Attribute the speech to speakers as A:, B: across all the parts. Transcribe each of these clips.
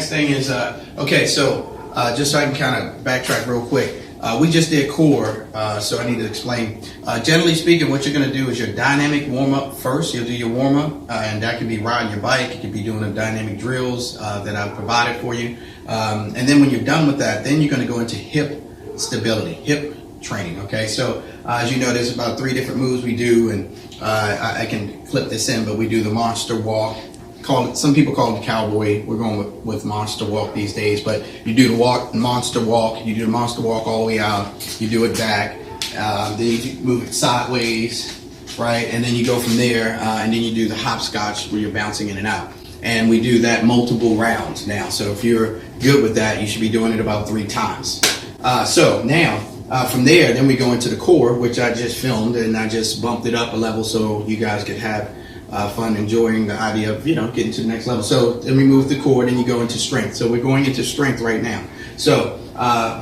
A: next thing is, okay, so just so I can kind of backtrack real quick. We just did core, so I need to explain. Generally speaking, what you're going to do is your dynamic warm-up first. You'll do your warm-up, and that can be riding your bike. You could be doing the dynamic drills that I've provided for you. And then when you're done with that, then you're going to go into hip stability, hip training, okay? So as you know, there's about 3 different moves we do, and I can clip this in, but we do the monster walk. Some people call it the cowboy. We're going with monster walk these days, but you do the monster walk, you do the monster walk all the way out, you do it back, then you move it sideways, right? And then you go from there, and then you do the hopscotch where you're bouncing in and out. And we do that multiple rounds now. So if you're good with that, you should be doing it about 3 times. So now, from there, then we go into the core, which I just filmed, and I just bumped it up a level so you guys could have fun enjoying the idea of, getting to the next level. So then we move the core, and you go into strength. So we're going into strength right now. So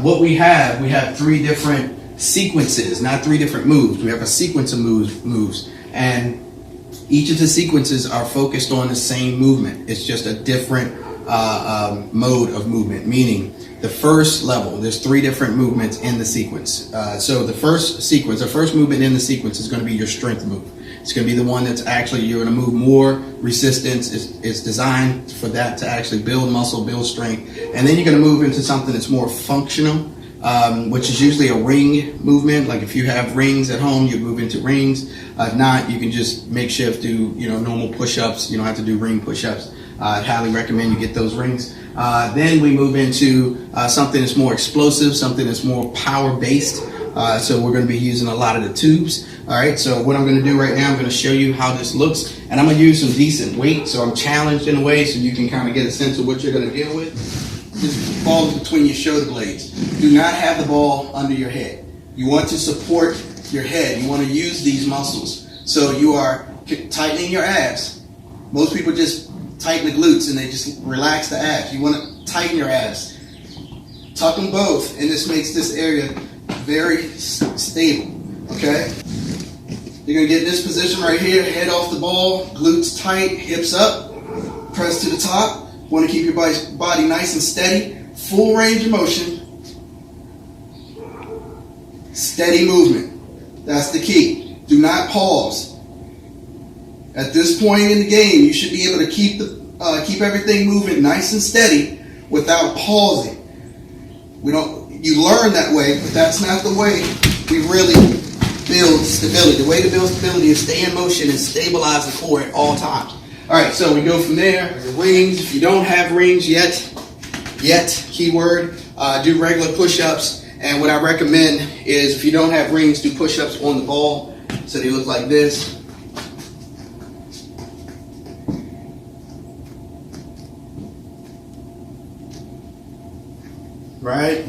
A: what we have 3 different sequences, not 3 different moves. We have a sequence of moves, and each of the sequences are focused on the same movement. It's just a different mode of movement, meaning the first level, there's 3 different movements in the sequence. So the first movement in the sequence is going to be your strength move. It's going to be the one that's actually, you're going to move more resistance. It's designed for that to actually build muscle, build strength. And then you're going to move into something that's more functional, which is usually a ring movement. Like if you have rings at home, you move into rings. If not, you can just makeshift do, normal push-ups. You don't have to do ring push-ups. I'd highly recommend you get those rings. Then we move into something that's more explosive, something that's more power-based. So we're going to be using a lot of the tubes. All right, so what I'm going to do right now, I'm going to show you how this looks. And I'm going to use some decent weight, so I'm challenged in a way so you can kind of get a sense of what you're going to deal with. This falls between your shoulder blades. Do not have the ball under your head. You want to support your head. You want to use these muscles. So you are tightening your abs. Most people just tighten the glutes and they just relax the abs. You want to tighten your abs. Tuck them both, and this makes this area very stable, okay? You're going to get in this position right here, head off the ball, glutes tight, hips up, press to the top. Want to keep your body nice and steady, full range of motion, steady movement. That's the key. Do not pause. At this point in the game, you should be able to keep everything moving nice and steady without pausing. You learn that way, but that's not the way we really build stability. The way to build stability is stay in motion and stabilize the core at all times. All right, so we go from there. Rings. If you don't have rings yet, keyword, do regular push-ups. And what I recommend is if you don't have rings, do push-ups on the ball so they look like this. Right?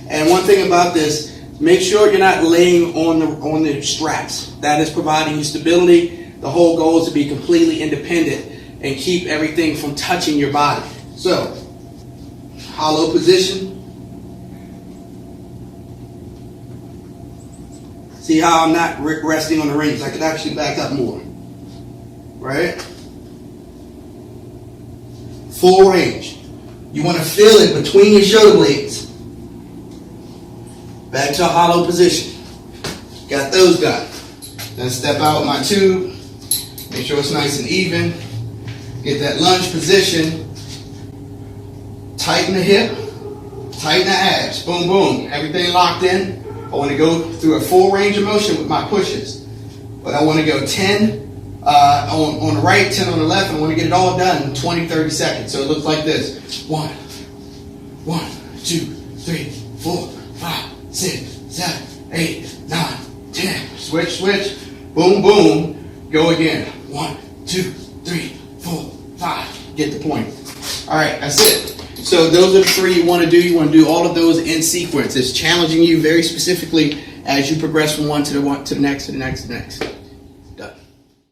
A: And one thing about this, make sure you're not laying on the straps. That is providing you stability. The whole goal is to be completely independent and keep everything from touching your body. So, hollow position. See how I'm not resting on the rings. I could actually back up more. Right? Full range. You want to feel it between your shoulder blades. Back to a hollow position. Got those done. Then step out with my tube. Make sure it's nice and even. Get that lunge position. Tighten the hip. Tighten the abs. Boom, boom. Everything locked in. I want to go through a full range of motion with my pushes. But I want to go 10 on the right, 10 on the left. I want to get it all done in 20, 30 seconds. So it looks like this. 1, 2, 3, 4, 5, 6, 7, 8, 9, 10. Switch. Boom, boom. Go again. 1, 2, 3, 4, 5. Get the point. All right, that's it. So those are the 3 you want to do. You want to do all of those in sequence. It's challenging you very specifically as you progress from one to the next.